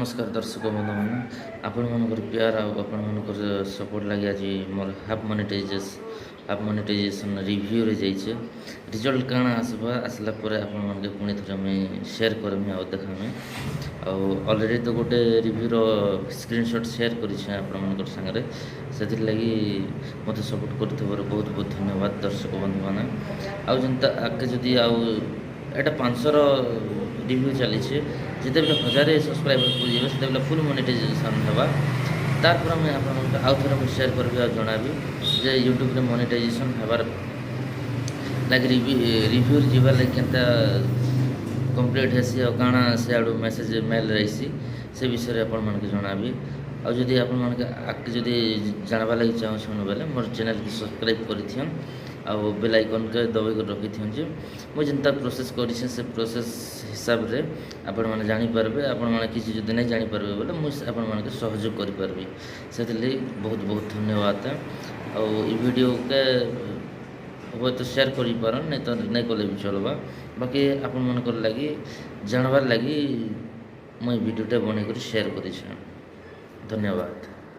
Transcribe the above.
नमस्कार दर्शक बंधु मैंने आपण मनकर प्यार आपण मनकर सपोर्ट लगे आज मोर हाफ मोनेटाइजेशन रिव्यू रे जाइए रिजल्ट काଣା आसबा आसला परे आपण मन पुणी थरे मैं शेयर करमी आ देखामी ऑलरेडी तो गोटे रिव्यू रो स्क्रीनशॉट शेयर करिछे आपण मनकर संगे से लगी मत सपोर्ट करथिबार बहुत बहुत धन्यवाद दर्शक बंधु मैंने आ जनता आगे जदि आ एटा 500 रिव्यू चली जिते बेले 1000 सब्सक्राइबर पूजे से फुल मोनेटाइजेशन होगा तार मैं आउ थे शेयर करी और जनाबी जे यूट्यूब रे मोनेटाइजेशन हबार लगे रिव्यू जीवार लगे केनता कंप्लीट हेसी और काଣା से आड़ू मेसेज मेल रही से विषय आपण मन के जनाबी आ जदि आपण मन के आगे जदि जानवा लगी चाहूँ बेले मोर चैनल की सब्सक्राइब करिथियन आ बेल आइकन के दबाई कर रखी जे मुझे जिनता प्रोसेस कर से प्रोसेस हिसाब रे आपण माने जानि परबे आपण माने किसी जदि नहीं जानि परबे बोले मुझे आपण माने के सहयोग करि परबे से बहुत बहुत धन्यवाद आ वीडियो के वो तो शेयर करि पारन नहीं तो नहीं कले भी चलबा बाकी आपण मन कर लगी जानवार लगी मैं वीडियोटा बनै कर शेयर करि धन्यवाद।